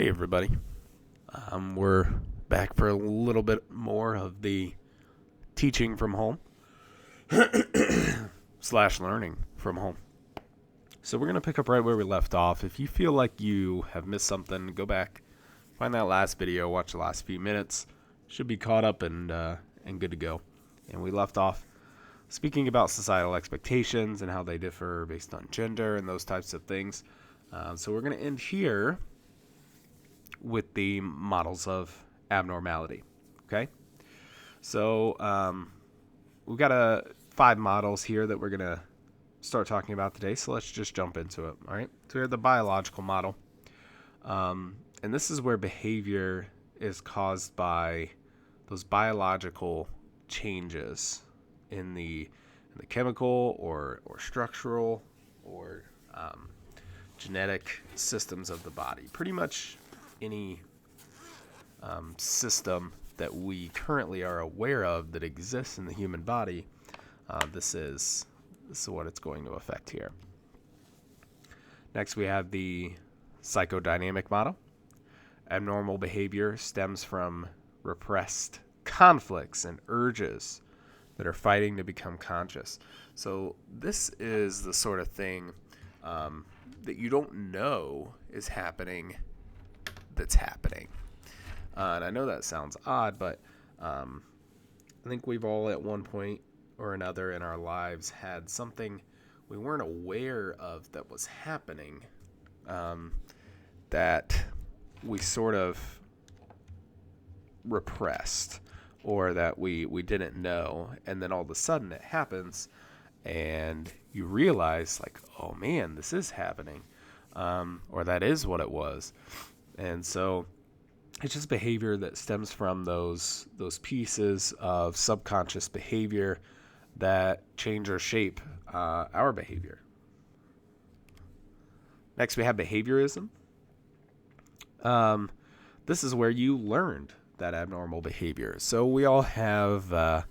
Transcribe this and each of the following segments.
Hey everybody, we're back for a little bit more of the teaching from home slash learning from home. So we're gonna pick up right where we left off. If you feel like you have missed something, go back, find that last video, watch the last few minutes. Should be caught up and good to go. And we left off speaking about societal expectations and how they differ based on gender and those types of things. So we're gonna end here with the models of abnormality. Okay, so we've got 5 models here that we're gonna start talking about today. So let's just jump into it. All right. So we have the biological model, and this is where behavior is caused by those biological changes in the chemical or structural or genetic systems of the body. Pretty much any system that we currently are aware of that exists in the human body, this is what it's going to affect here. Next, we have the psychodynamic model. Abnormal behavior stems from repressed conflicts and urges that are fighting to become conscious. So this is the sort of thing that you don't know is happening that's happening. And I know that sounds odd, but I think we've all at one point or another in our lives had something we weren't aware of that was happening, that we sort of repressed or that we didn't know, and then all of a sudden it happens and you realize like, oh man, this is happening, or that is what it was. And so it's just behavior that stems from those pieces of subconscious behavior that change or shape our behavior. Next, we have behaviorism. This is where you learned that abnormal behavior. So we all have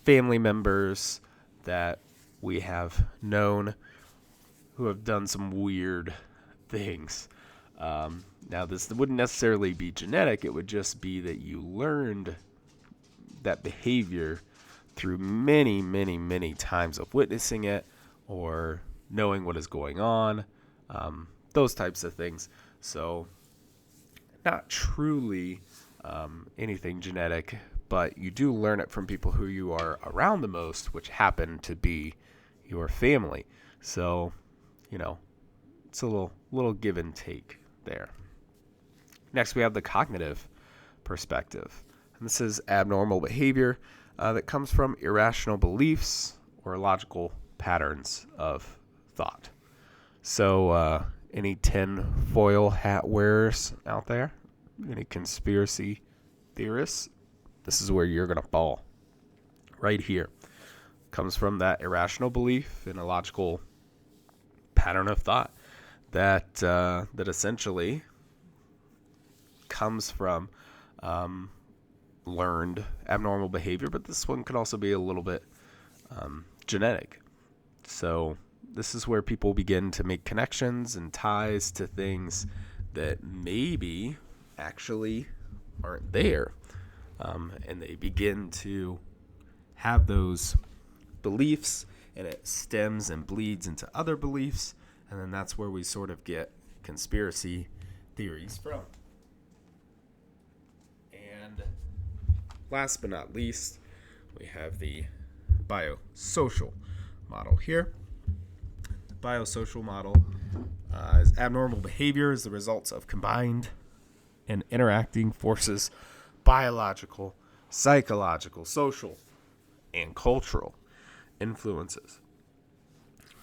family members that we have known who have done some weird things. Now, this wouldn't necessarily be genetic. It would just be that you learned that behavior through many, many, many times of witnessing it or knowing what is going on, those types of things. So not truly anything genetic, but you do learn it from people who you are around the most, which happen to be your family. So, it's a little give and take there. Next, we have the cognitive perspective. And this is abnormal behavior that comes from irrational beliefs or logical patterns of thought. So, any tinfoil hat wearers out there? Any conspiracy theorists? This is where you're going to fall. Right here. Comes from that irrational belief in a logical pattern of thought that essentially comes from learned abnormal behavior, but this one could also be a little bit genetic. So this is where people begin to make connections and ties to things that maybe actually aren't there. And they begin to have those beliefs, and it stems and bleeds into other beliefs, and then that's where we sort of get conspiracy theories from. And last but not least, we have the biosocial model here. The biosocial model is abnormal behavior is the results of combined and interacting forces, biological, psychological, social, and cultural influences.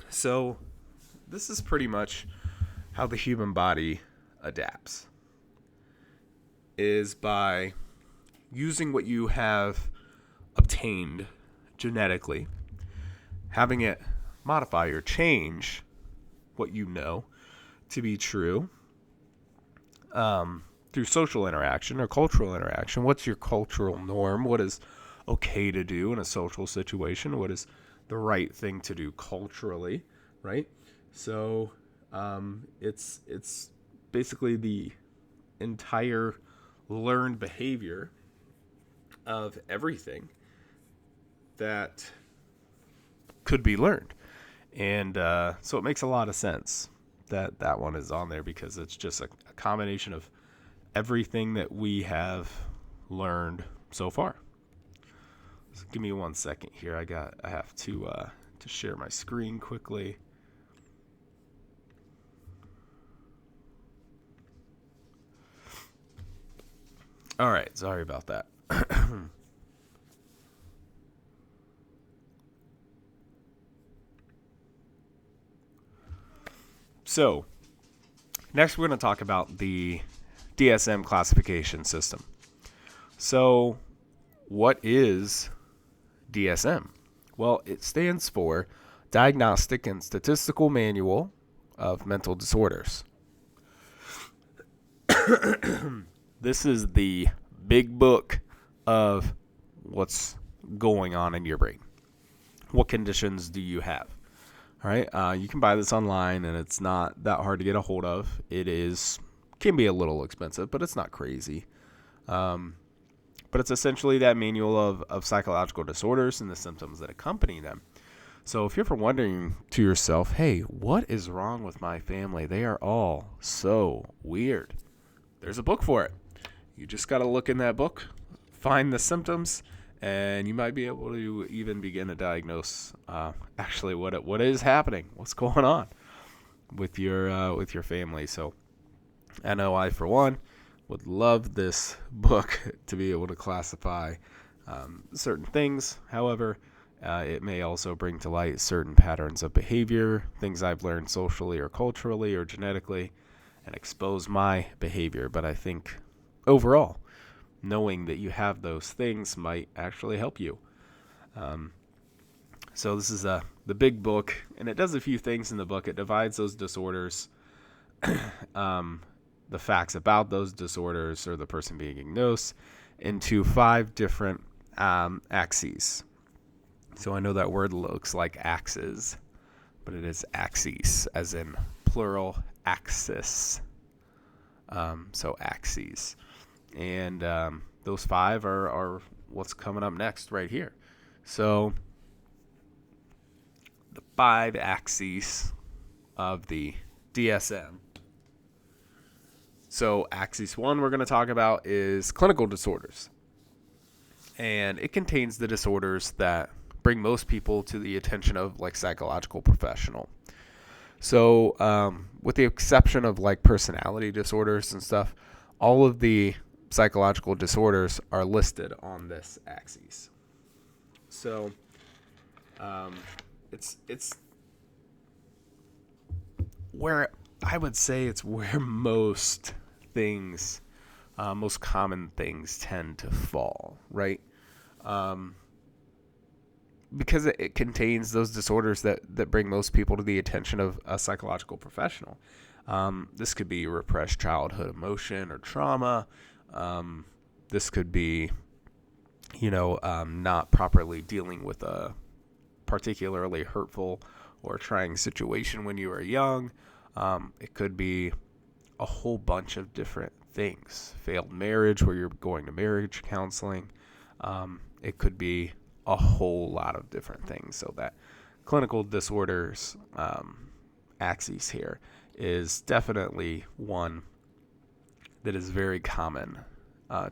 So this is pretty much how the human body adapts, is by using what you have obtained genetically, having it modify or change what you know to be true through social interaction or cultural interaction. What's your cultural norm? What is okay to do in a social situation? What is the right thing to do culturally, right? So it's basically the entire learned behavior of everything that could be learned. And so it makes a lot of sense that that one is on there, because it's just a combination of everything that we have learned so far. So give me 1 second here. I have to share my screen quickly. All right, sorry about that. So, next we're going to talk about the DSM classification system. So, what is DSM? Well, it stands for Diagnostic and Statistical Manual of Mental Disorders. This is the big book of what's going on in your brain. What conditions do you have? All right, you can buy this online, and it's not that hard to get a hold of. Can be a little expensive, but it's not crazy. But it's essentially that manual of psychological disorders and the symptoms that accompany them. So if you're ever wondering to yourself, hey, what is wrong with my family? They are all so weird. There's a book for it. You just got to look in that book, find the symptoms, and you might be able to even begin to diagnose actually what is happening, what's going on with your family. So I know I, for one, would love this book to be able to classify certain things. However, it may also bring to light certain patterns of behavior, things I've learned socially or culturally or genetically, and expose my behavior. But I think overall, knowing that you have those things might actually help you. So this is the big book, and it does a few things in the book. It divides those disorders, the facts about those disorders or the person being diagnosed, into 5 different axes. So I know that word looks like axes, but it is axes, as in plural axis. So axes. And those 5 are what's coming up next right here. So the 5 axes of the DSM. So axis 1 we're going to talk about is clinical disorders. And it contains the disorders that bring most people to the attention of like psychological professional. So with the exception of like personality disorders and stuff, all of the psychological disorders are listed on this axis. So it's where I would say it's where most things, most common things tend to fall, right? Because it contains those disorders that bring most people to the attention of a psychological professional. This could be repressed childhood emotion or trauma. This could be, not properly dealing with a particularly hurtful or trying situation when you were young. It could be a whole bunch of different things. Failed marriage, where you're going to marriage counseling. It could be a whole lot of different things. So that clinical disorders axis here is definitely one that is very common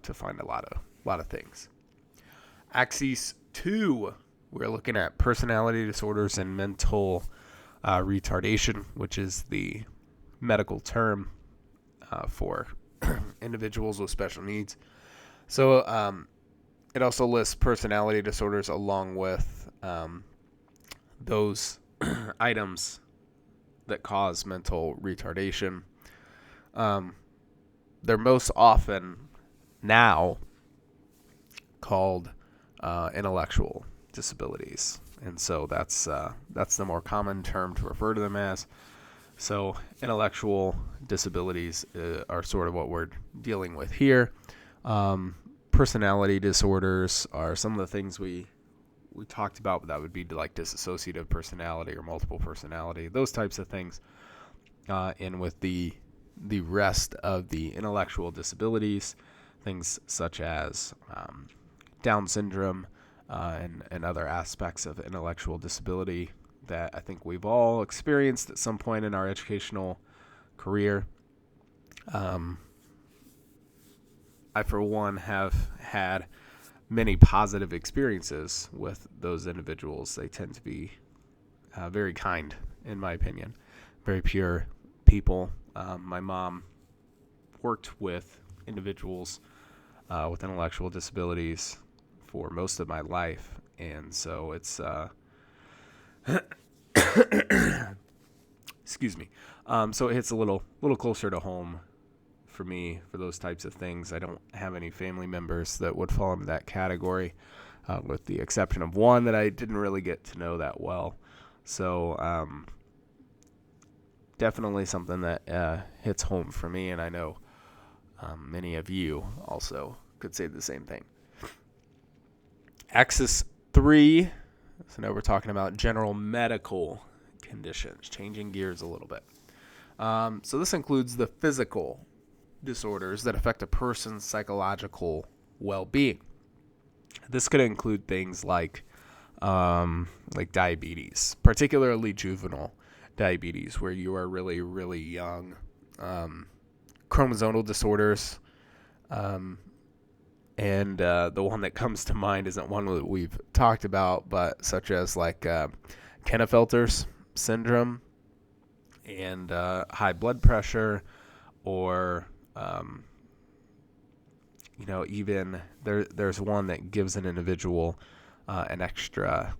to find a lot of things. Axis 2, we're looking at personality disorders and mental retardation, which is the medical term for individuals with special needs. So it also lists personality disorders along with those items that cause mental retardation. They're most often now called intellectual disabilities. And so that's the more common term to refer to them as. So intellectual disabilities are sort of what we're dealing with here. Personality disorders are some of the things we talked about, but that would be like dissociative personality or multiple personality, those types of things. And with the the rest of the intellectual disabilities, things such as Down syndrome and other aspects of intellectual disability that I think we've all experienced at some point in our educational career. I, for one, have had many positive experiences with those individuals. They tend to be very kind, in my opinion, very pure people. My mom worked with individuals with intellectual disabilities for most of my life, and so it's excuse me. So it hits a little closer to home for me for those types of things. I don't have any family members that would fall into that category, with the exception of one that I didn't really get to know that well. So definitely something that hits home for me, and I know many of you also could say the same thing. Axis 3, so now we're talking about general medical conditions, changing gears a little bit. So this includes the physical disorders that affect a person's psychological well-being. This could include things like diabetes, particularly juvenile diabetes, where you are really, really young, chromosomal disorders, and the one that comes to mind isn't one that we've talked about, but such as like Klinefelter's syndrome and high blood pressure, or even there's one that gives an individual an extra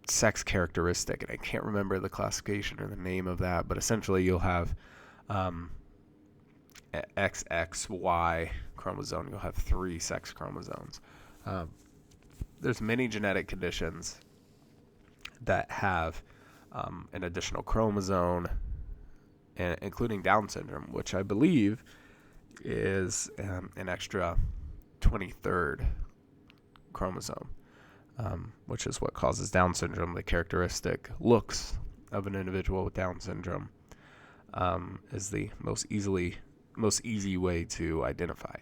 sex characteristic, and I can't remember the classification or the name of that, but essentially you'll have XXY chromosome. You'll have 3 sex chromosomes. There's many genetic conditions that have an additional chromosome, including Down syndrome, which I believe is an extra 23rd chromosome, which is what causes Down syndrome. The characteristic looks of an individual with Down syndrome is the most easy way to identify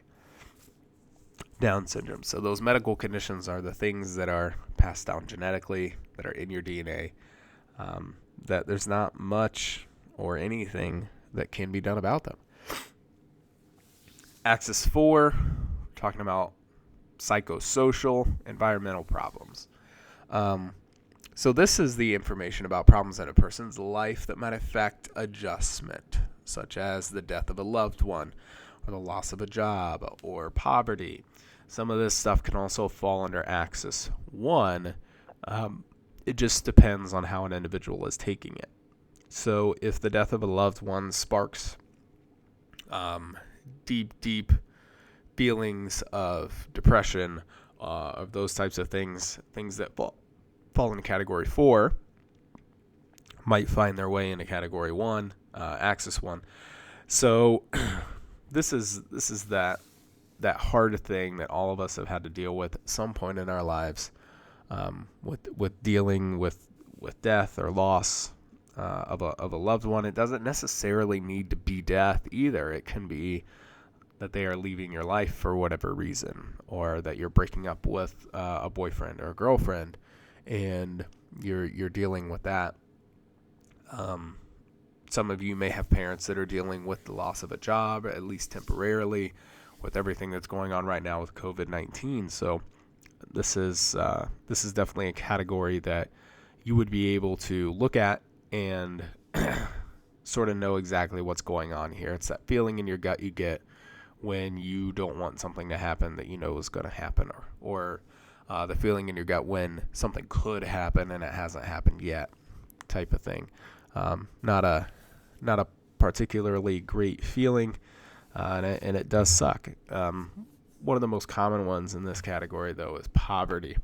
Down syndrome. So those medical conditions are the things that are passed down genetically, that are in your DNA, that there's not much or anything that can be done about them. Axis 4, talking about psychosocial, environmental problems. So this is the information about problems in a person's life that might affect adjustment, such as the death of a loved one, or the loss of a job, or poverty. Some of this stuff can also fall under Axis 1. It just depends on how an individual is taking it. So if the death of a loved one sparks deep feelings of depression, of those types of things that fall into Category 4, might find their way into Category 1, Axis 1. So this is that hard thing that all of us have had to deal with at some point in our lives, with dealing with death or loss of a loved one. It doesn't necessarily need to be death either. It can be that they are leaving your life for whatever reason, or that you're breaking up with a boyfriend or a girlfriend, and you're dealing with that. Some of you may have parents that are dealing with the loss of a job, at least temporarily, with everything that's going on right now with COVID-19. So this is definitely a category that you would be able to look at and sort of know exactly what's going on here. It's that feeling in your gut you get when you don't want something to happen that you know is going to happen, or the feeling in your gut when something could happen and it hasn't happened yet, type of thing. Not a particularly great feeling, and it does suck. One of the most common ones in this category, though, is poverty.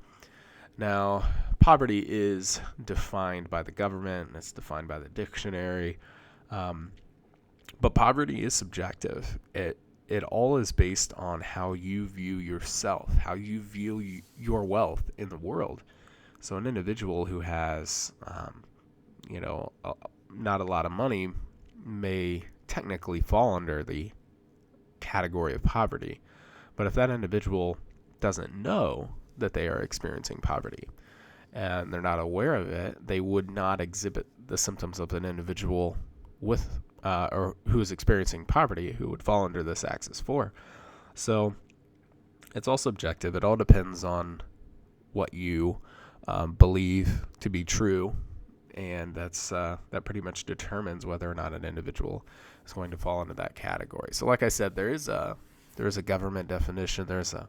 Now, poverty is defined by the government, and it's defined by the dictionary, but poverty is subjective. It all is based on how you view yourself, how you view your wealth in the world. So an individual who has, not a lot of money may technically fall under the category of poverty. But if that individual doesn't know that they are experiencing poverty and they're not aware of it, they would not exhibit the symptoms of an individual with or who is experiencing poverty, who would fall under this Axis 4. So it's all subjective. It all depends on what you believe to be true, and that pretty much determines whether or not an individual is going to fall into that category. So like I said, there is a government definition. There's a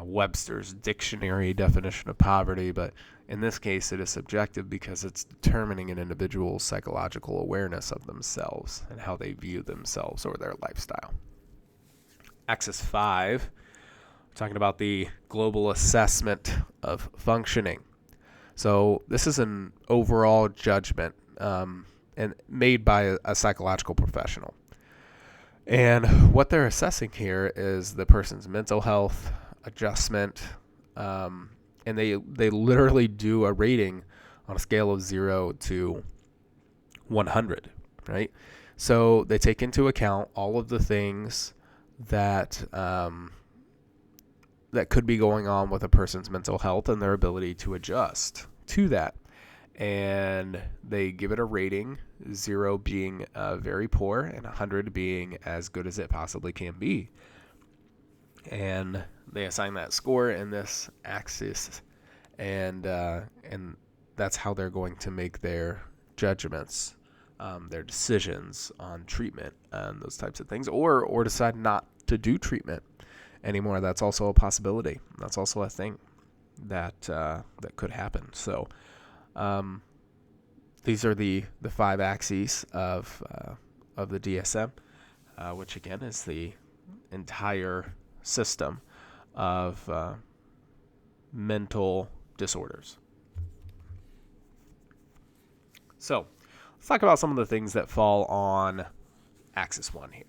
Webster's dictionary definition of poverty, but in this case it is subjective because it's determining an individual's psychological awareness of themselves and how they view themselves or their lifestyle. Axis 5, we're talking about the global assessment of functioning. So this is an overall judgment and made by a psychological professional. And what they're assessing here is the person's mental health, adjustment, and they literally do a rating on a scale of 0 to 100, right? So they take into account all of the things that that could be going on with a person's mental health and their ability to adjust to that. And they give it a rating, 0 being very poor and 100 being as good as it possibly can be. And they assign that score in this axis, and that's how they're going to make their judgments, their decisions on treatment and those types of things, or decide not to do treatment anymore. That's also a possibility. That's also a thing that could happen. So these are the 5 axes of the DSM, which again is the entire system of mental disorders. So let's talk about some of the things that fall on Axis 1 here.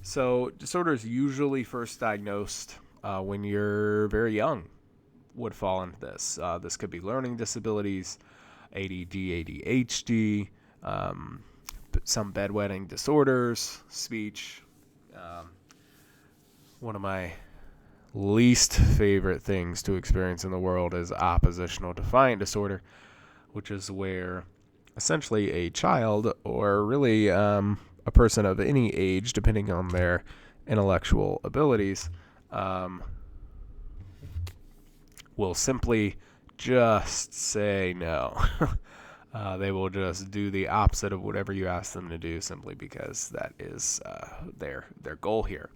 So disorders usually first diagnosed when you're very young would fall into this. This could be learning disabilities, ADD, ADHD, some bedwetting disorders, speech. One of my least favorite things to experience in the world is oppositional defiant disorder, which is where essentially a child, or really a person of any age, depending on their intellectual abilities, will simply just say no. They will just do the opposite of whatever you ask them to do simply because that is their goal here.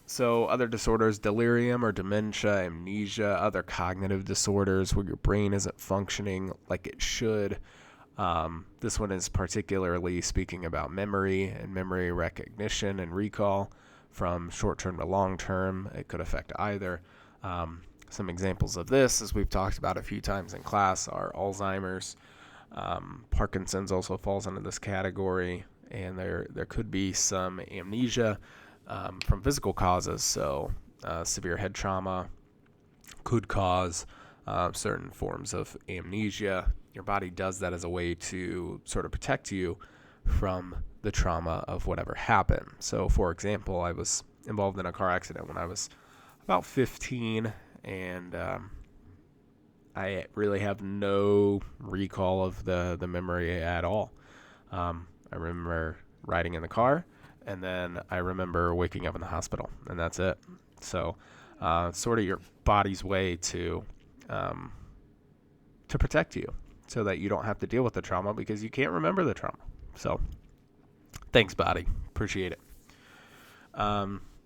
So other disorders, delirium or dementia, amnesia, other cognitive disorders where your brain isn't functioning like it should. This one is particularly speaking about memory and memory recognition and recall from short-term to long-term. It could affect either. Some examples of this, as we've talked about a few times in class, are Alzheimer's. Parkinson's also falls into this category, and there could be some amnesia from physical causes. So severe head trauma could cause certain forms of amnesia. Your body does that as a way to sort of protect you from the trauma of whatever happened. So, for example, I was involved in a car accident when I was about 15, and I really have no recall of the memory at all. I remember riding in the car, and then I remember waking up in the hospital, and that's it. So sort of your body's way to protect you so that you don't have to deal with the trauma because you can't remember the trauma. So thanks, body. Appreciate it.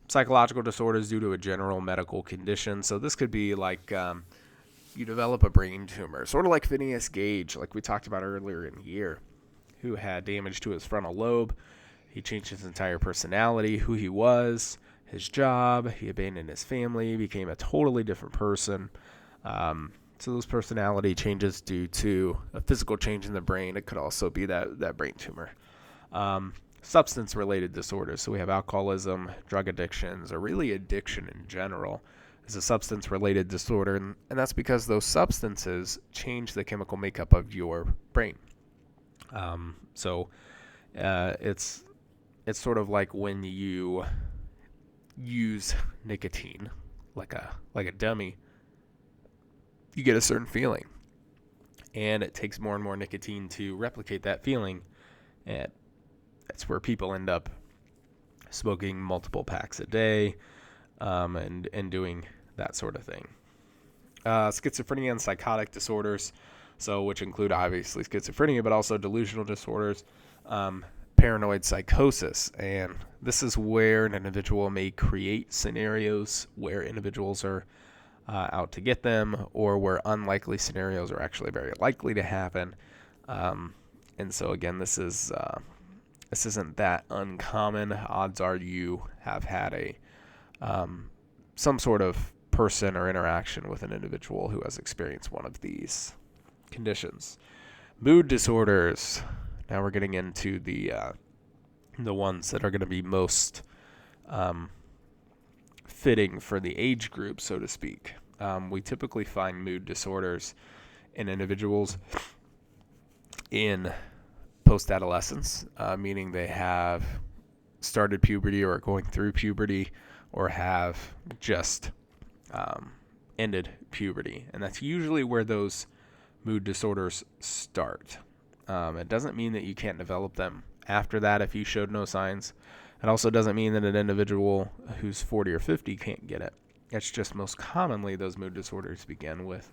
Psychological disorders due to a general medical condition. So this could be like you develop a brain tumor, sort of like Phineas Gage, like we talked about earlier in the year, who had damage to his frontal lobe. He changed his entire personality, who he was, his job. He abandoned his family, became a totally different person. So those personality changes due to a physical change in the brain. It could also be that brain tumor. Substance-related disorders. So we have alcoholism, drug addictions, or really addiction in general is a substance-related disorder. And that's because those substances change the chemical makeup of your brain. So it's sort of like when you use nicotine like a dummy, you get a certain feeling, and it takes more and more nicotine to replicate that feeling, and that's where people end up smoking multiple packs a day, and doing that sort of thing. Schizophrenia and psychotic disorders, so which include obviously schizophrenia, but also delusional disorders, paranoid psychosis, and this is where an individual may create scenarios where individuals are out to get them, or where unlikely scenarios are actually very likely to happen. And so again, this isn't that uncommon. Odds are you have had some sort of person or interaction with an individual who has experienced one of these conditions. Mood disorders. Now we're getting into the ones that are going to be most fitting for the age group, so to speak. We typically find mood disorders in individuals in post-adolescence, meaning they have started puberty or are going through puberty or have just ended puberty. And that's usually where those mood disorders start. It doesn't mean that you can't develop them after that if you showed no signs. It also doesn't mean that an individual who's 40 or 50 can't get it. It's just most commonly those mood disorders begin with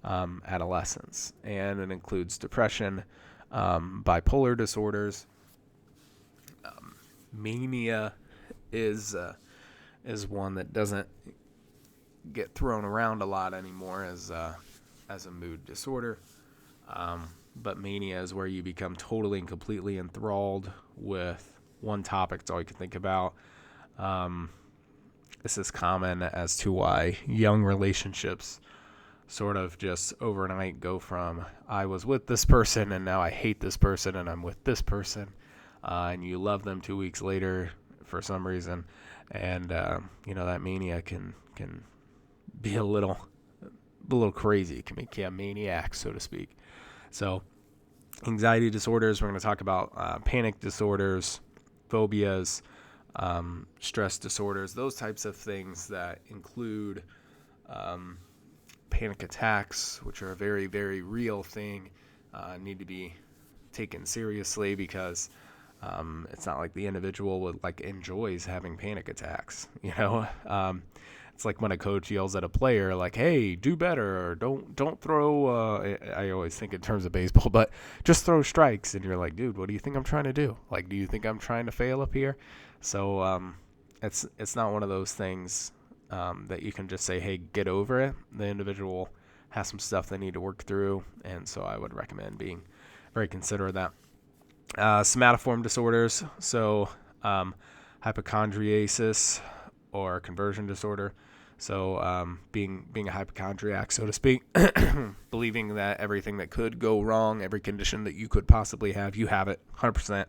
adolescence. And it includes depression, bipolar disorders. Mania is one that doesn't get thrown around a lot anymore as a mood disorder. But mania is where you become totally and completely enthralled with one topic. It's all you can think about. This is common as to why young relationships sort of just overnight go from I was with this person and now I hate this person and I'm with this person, and you love them 2 weeks later for some reason, and that mania can be a little crazy. It can make you a maniac, so to speak. So anxiety disorders, we're going to talk about panic disorders, phobias, stress disorders, those types of things that include panic attacks, which are a very, very real thing, need to be taken seriously because it's not like the individual enjoys having panic attacks. It's like when a coach yells at a player, like, "Hey, do better," or "Don't throw." I always think in terms of baseball, but just throw strikes, and you're like, "Dude, what do you think I'm trying to do? Like, do you think I'm trying to fail up here?" So it's not one of those things that you can just say, "Hey, get over it." The individual has some stuff they need to work through, and so I would recommend being very considerate of that. Somatoform disorders, so hypochondriasis or conversion disorder. So being a hypochondriac, so to speak, believing that everything that could go wrong, every condition that you could possibly have, you have it 100%.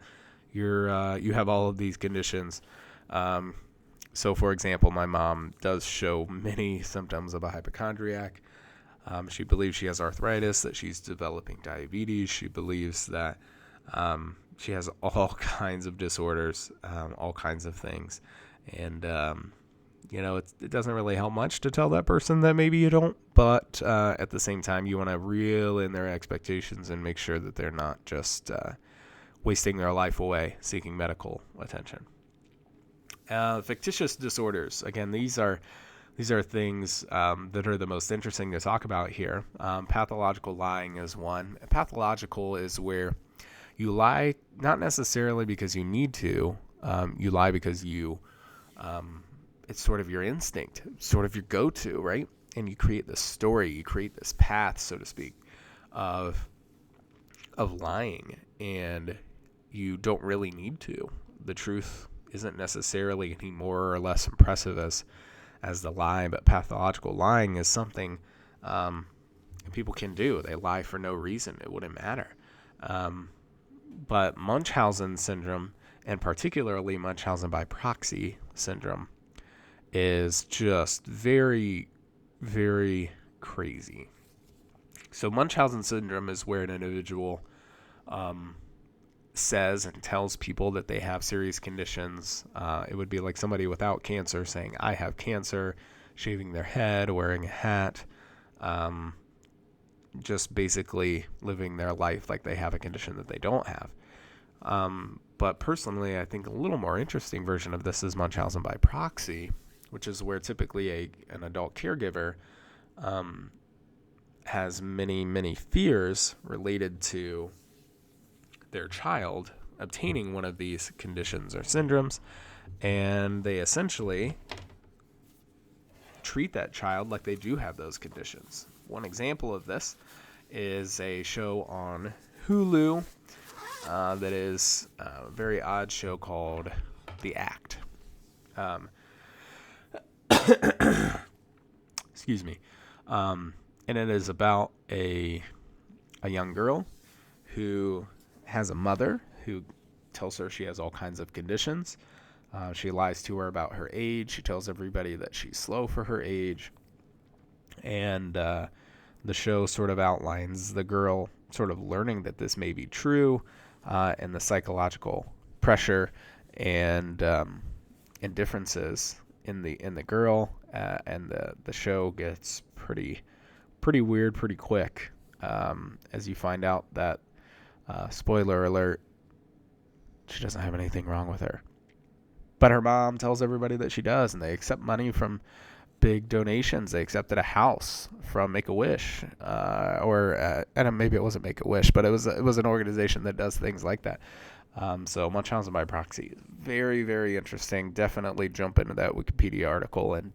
You have all of these conditions. So, for example, my mom does show many symptoms of a hypochondriac. She believes she has arthritis, that she's developing diabetes. She believes that she has all kinds of disorders, all kinds of things. And, it doesn't really help much to tell that person that maybe you don't. But at the same time, you want to reel in their expectations and make sure that they're not just wasting their life away seeking medical attention. Fictitious disorders. Again, these are things that are the most interesting to talk about here. Pathological lying is one. Pathological is where you lie not necessarily because you need to. You lie because it's sort of your instinct, sort of your go-to, right? And you create this story, you create this path, so to speak, of lying, and you don't really need to. The truth isn't necessarily any more or less impressive as the lie, but pathological lying is something people can do. They lie for no reason. It wouldn't matter. But Munchausen syndrome, and particularly Munchausen by proxy syndrome, is just very, very crazy. So Munchausen syndrome is where an individual says and tells people that they have serious conditions. It would be like somebody without cancer saying, I have cancer, shaving their head, wearing a hat, just basically living their life like they have a condition that they don't have. But personally, I think a little more interesting version of this is Munchausen by proxy, which is where typically an adult caregiver has many fears related to their child obtaining one of these conditions or syndromes, and they essentially treat that child like they do have those conditions. One example of this is a show on Hulu that is a very odd show called The Act. Excuse me. And it is about a young girl who has a mother who tells her she has all kinds of conditions. She lies to her about her age. She tells everybody that she's slow for her age. And the show sort of outlines the girl sort of learning that this may be true, and the psychological pressure and differences in the girl, and the show gets pretty weird pretty quick, as you find out that, spoiler alert, she doesn't have anything wrong with her. But her mom tells everybody that she does, and they accept money from big donations. They accepted a house from Make-A-Wish, and maybe it wasn't Make-A-Wish, but it was an organization that does things like that. So Munchausen by proxy is very, very interesting. Definitely jump into that Wikipedia article and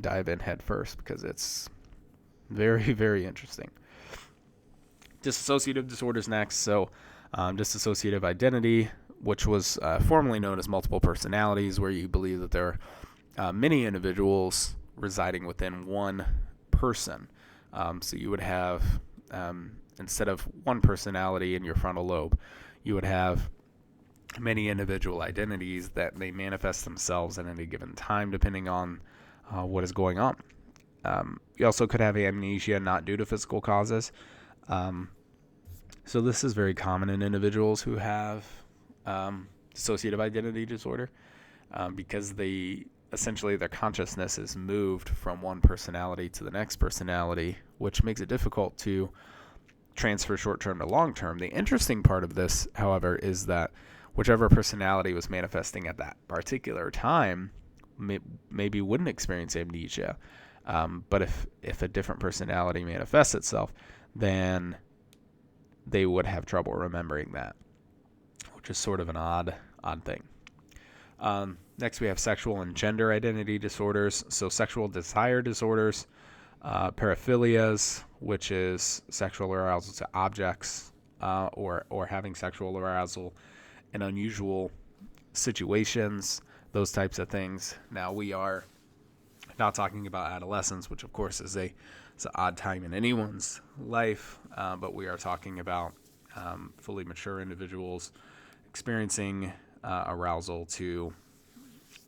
dive in head first, because it's very, very interesting. Dissociative disorders next. So dissociative identity, which was formerly known as multiple personalities, where you believe that there are many individuals residing within one person. So you would have, instead of one personality in your frontal lobe, you would have many individual identities that may manifest themselves at any given time, depending on what is going on. You also could have amnesia not due to physical causes. So this is very common in individuals who have dissociative identity disorder, because essentially their consciousness is moved from one personality to the next personality, which makes it difficult to transfer short-term to long-term. The interesting part of this, however, is that whichever personality was manifesting at that particular time maybe wouldn't experience amnesia. But if a different personality manifests itself, then they would have trouble remembering that, which is sort of an odd thing. Next, we have sexual and gender identity disorders. So sexual desire disorders, paraphilias, which is sexual arousal to objects, or having sexual arousal in unusual situations, those types of things. Now, we are not talking about adolescence, which of course it's an odd time in anyone's life, but we are talking about fully mature individuals experiencing arousal to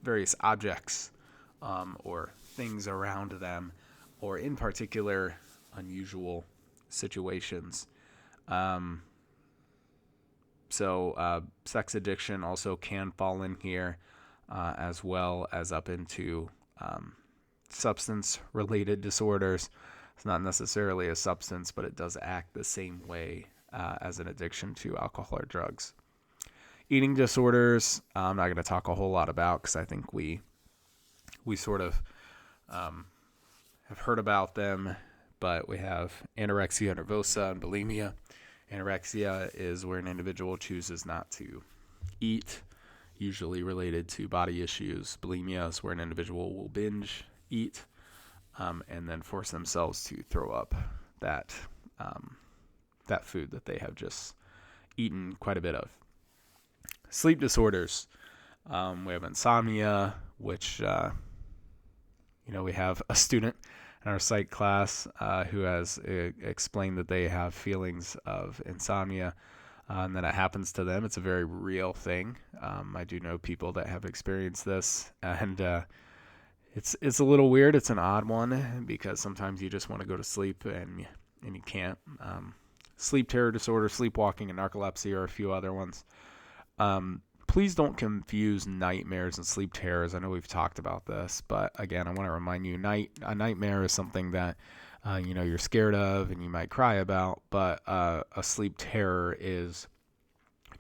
various objects or things around them, or in particular unusual situations. So sex addiction also can fall in here, as well as up into substance-related disorders. It's not necessarily a substance, but it does act the same way as an addiction to alcohol or drugs. Eating disorders, I'm not going to talk a whole lot about, because I think we sort of have heard about them, but we have anorexia nervosa and bulimia. Anorexia is where an individual chooses not to eat, usually related to body issues. Bulimia is where an individual will binge eat, and then force themselves to throw up that food that they have just eaten quite a bit of. Sleep disorders. We have insomnia, which, we have a student in our psych class who has explained that they have feelings of insomnia, and then it happens to them. It's a very real thing. I do know people that have experienced this, and it's a little weird. It's an odd one, because sometimes you just want to go to sleep and you can't. Sleep terror disorder, sleepwalking, and narcolepsy are a few other ones. Please don't confuse nightmares and sleep terrors. I know we've talked about this, but again, I want to remind you, a nightmare is something that you're scared of and you might cry about, but a sleep terror is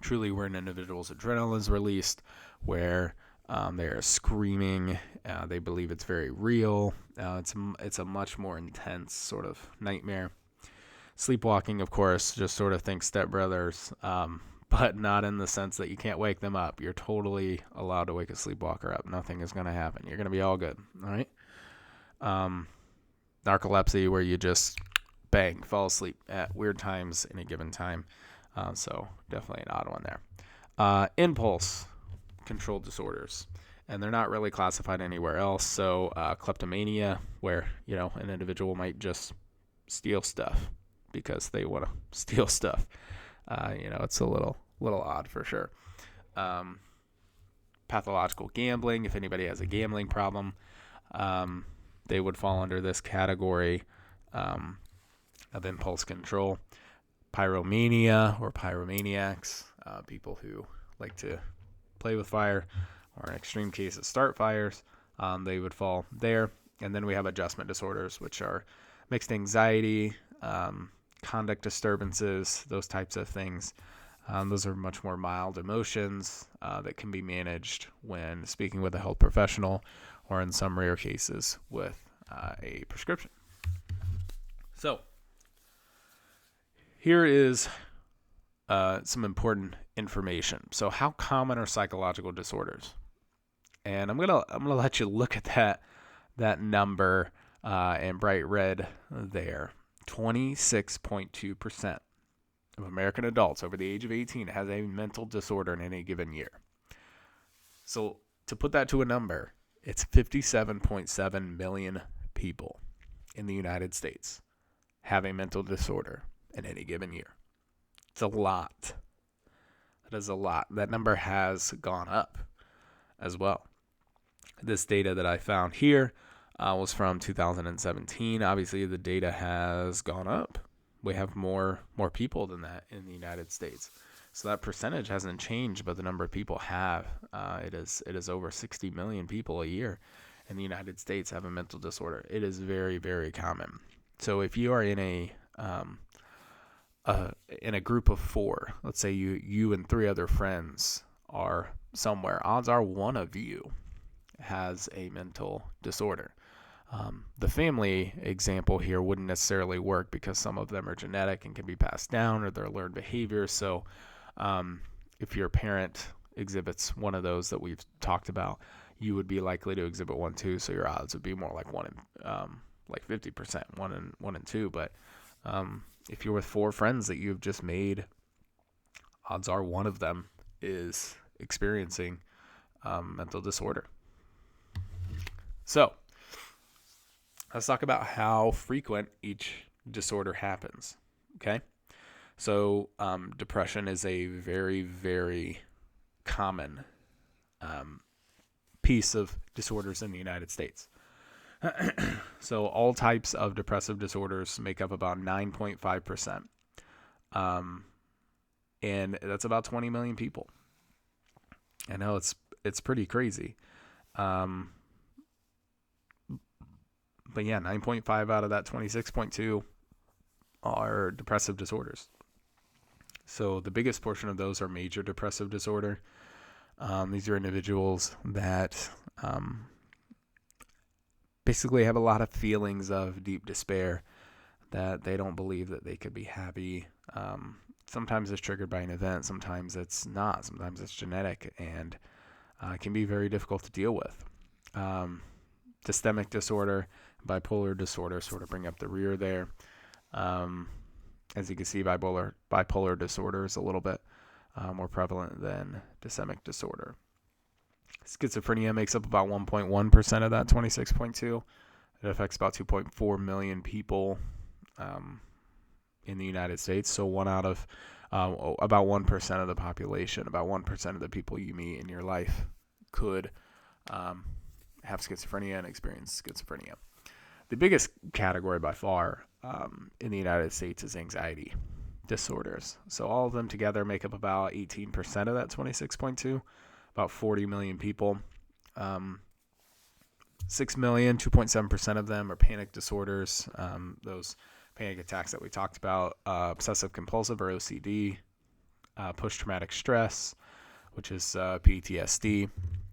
truly where an individual's adrenaline is released, where they are screaming. They believe it's very real. It's a much more intense sort of nightmare. Sleepwalking, of course, just sort of think stepbrothers, but not in the sense that you can't wake them up. You're totally allowed to wake a sleepwalker up. Nothing is going to happen. You're going to be all good. All right. Narcolepsy, where you just bang, fall asleep at weird times in a given time. So definitely an odd one there. Impulse control disorders, and they're not really classified anywhere else. So kleptomania, where an individual might just steal stuff because they want to steal stuff. It's a little odd for sure. Pathological gambling, if anybody has a gambling problem, they would fall under this category of impulse control. Pyromania or pyromaniacs, people who like to play with fire, or in extreme cases start fires, they would fall there. And then we have adjustment disorders, which are mixed anxiety, conduct disturbances, those types of things. Those are much more mild emotions that can be managed when speaking with a health professional, or in some rare cases with a prescription. So here is some important information. So how common are psychological disorders? And I'm gonna let you look at that number in bright red there. 26.2% of American adults over the age of 18 has a mental disorder in any given year. So to put that to a number, it's 57.7 million people in the United States have a mental disorder in any given year. It's a lot. That is a lot. That number has gone up as well. This data that I found here was from 2017. Obviously, the data has gone up. We have more people than that in the United States. So that percentage hasn't changed, but the number of people have. It is over 60 million people a year in the United States have a mental disorder. It is very, very common. So if you are in a group of 4, let's say you and 3 other friends are somewhere, odds are one of you has a mental disorder. The family example here wouldn't necessarily work because some of them are genetic and can be passed down, or they're learned behaviors. So if your parent exhibits one of those that we've talked about, you would be likely to exhibit one too. So your odds would be more like 50%, 1 in 2. But if you're with 4 friends that you've just made, odds are one of them is experiencing mental disorder. So let's talk about how frequent each disorder happens. Okay. So depression is a very, very common piece of disorders in the United States. So all types of depressive disorders make up about 9.5%. And that's about 20 million people. I know it's pretty crazy. But yeah, 9.5 out of that 26.2 are depressive disorders. So the biggest portion of those are major depressive disorder. These are individuals that basically have a lot of feelings of deep despair, that they don't believe that they could be happy. Sometimes it's triggered by an event. Sometimes it's not. Sometimes it's genetic, and it can be very difficult to deal with. Dystemic disorder, bipolar disorder sort of bring up the rear there. As you can see, bipolar disorder is a little bit more prevalent than dystemic disorder. Schizophrenia makes up about 1.1% of that 26.2. It affects about 2.4 million people in the United States. So one out of about 1% of the population, about 1% of the people you meet in your life could have schizophrenia and experience schizophrenia. The biggest category by far in the United States is anxiety. disorders. So all of them together make up about 18% of that 26.2, about 40 million people. 6 million, 2.7% of them are panic disorders. Those panic attacks that we talked about, obsessive compulsive or OCD, post-traumatic stress, which is PTSD,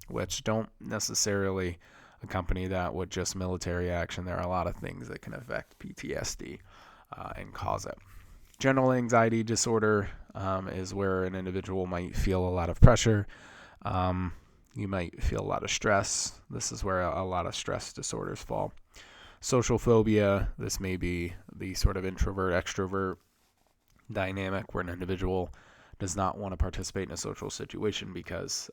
which don't necessarily accompany that with just military action. There are a lot of things that can affect PTSD and cause it. General anxiety disorder is where an individual might feel a lot of pressure. You might feel a lot of stress. This is where a lot of stress disorders fall. Social phobia, this may be the sort of introvert-extrovert dynamic where an individual does not want to participate in a social situation because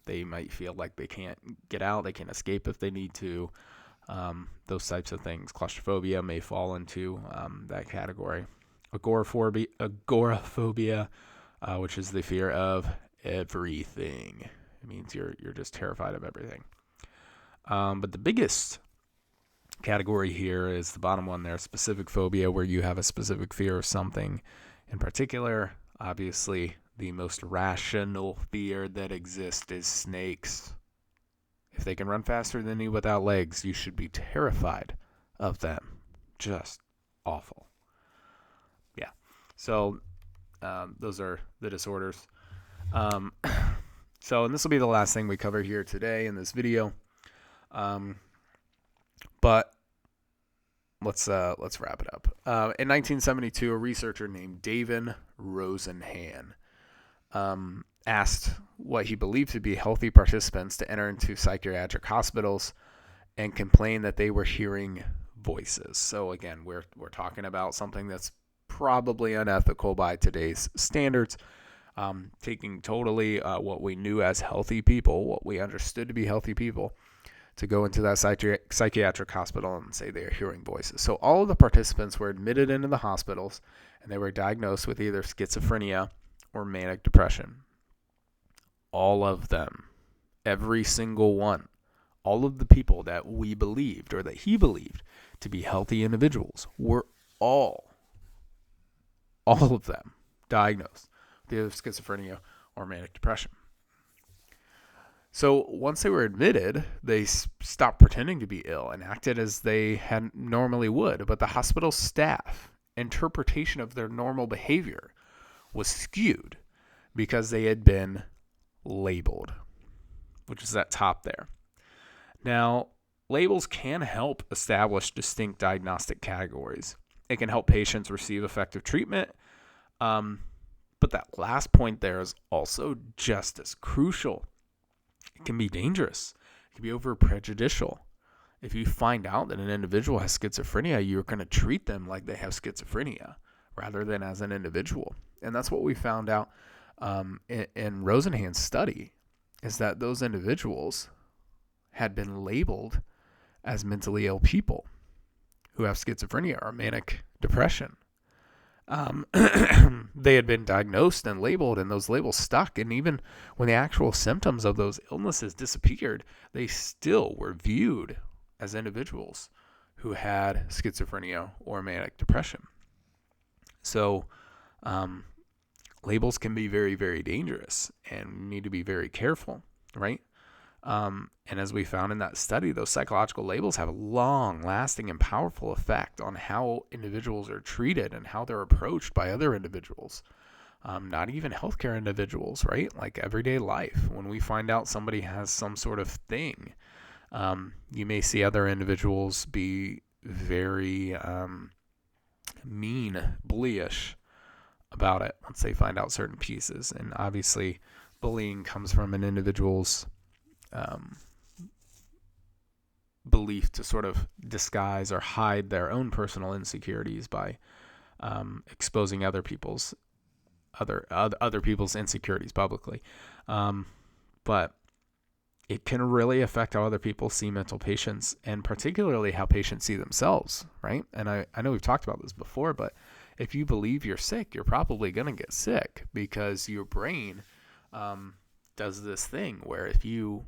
they might feel like they can't get out, they can't escape if they need to. Those types of things. Claustrophobia may fall into that category. Agoraphobia, which is the fear of everything. It means you're just terrified of everything. But the biggest category here is the bottom one there, specific phobia, where you have a specific fear of something in particular. Obviously, the most rational fear that exists is snakes. If they can run faster than you without legs, you should be terrified of them. Just awful. Yeah. So those are the disorders. And this will be the last thing we cover here today in this video. But let's wrap it up. In 1972, a researcher named David Rosenhan asked what he believed to be healthy participants to enter into psychiatric hospitals and complain that they were hearing voices. So again, we're talking about something that's probably unethical by today's standards. Taking totally what we knew as healthy people, what we understood to be healthy people, to go into that psychiatric hospital and say they are hearing voices. So all of the participants were admitted into the hospitals, and they were diagnosed with either schizophrenia or manic depression. All of them, every single one, all of the people that we believed or that he believed to be healthy individuals were all of them diagnosed with either schizophrenia or manic depression. So once they were admitted, they stopped pretending to be ill and acted as they had normally would. But the hospital staff interpretation of their normal behavior was skewed because they had been labeled, which is that top there. Now, labels can help establish distinct diagnostic categories. It can help patients receive effective treatment. But that last point there is also just as crucial. It can be dangerous. It can be over prejudicial. If you find out that an individual has schizophrenia, you're going to treat them like they have schizophrenia rather than as an individual. And that's what we found out in Rosenhan's study, is that those individuals had been labeled as mentally ill people who have schizophrenia or manic depression. They had been diagnosed and labeled, and those labels stuck. And even when the actual symptoms of those illnesses disappeared, they still were viewed as individuals who had schizophrenia or manic depression. So, labels can be very, very dangerous and need to be very careful, right? And as we found in that study, those psychological labels have a long-lasting and powerful effect on how individuals are treated and how they're approached by other individuals. Not even healthcare individuals, right? Like everyday life. When we find out somebody has some sort of thing, you may see other individuals be very mean, bullyish about it once they find out certain pieces. And obviously, bullying comes from an individual's belief to sort of disguise or hide their own personal insecurities by exposing other people's insecurities publicly. But it can really affect how other people see mental patients, and particularly how patients see themselves, right? And I know we've talked about this before, but if you believe you're sick, you're probably going to get sick because your brain does this thing where if you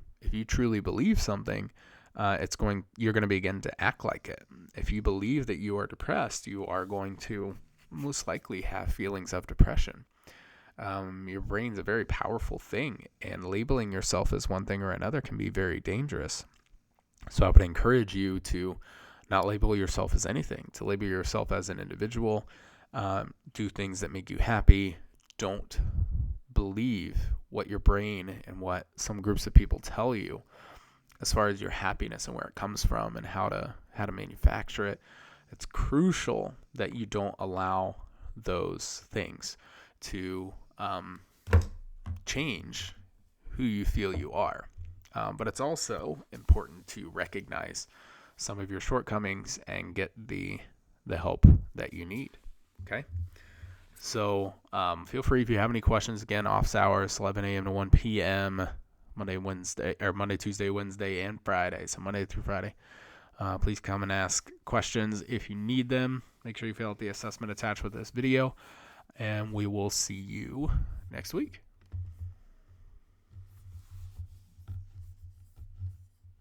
truly believe something, you're going to begin to act like it. If you believe that you are depressed, you are going to most likely have feelings of depression. Your brain's a very powerful thing, and labeling yourself as one thing or another can be very dangerous. So I would encourage you to not label yourself as anything, to label yourself as an individual. Do things that make you happy. Don't believe what your brain and what some groups of people tell you as far as your happiness and where it comes from and how to manufacture it. It's crucial that you don't allow those things to change who you feel you are. But it's also important to recognize some of your shortcomings and get the help that you need. Okay? So feel free if you have any questions. Again, office hours, 11 a.m. to 1 p.m., Monday, Tuesday, Wednesday, and Friday. So Monday through Friday. Please come and ask questions if you need them. Make sure you fill out the assessment attached with this video. And we will see you next week.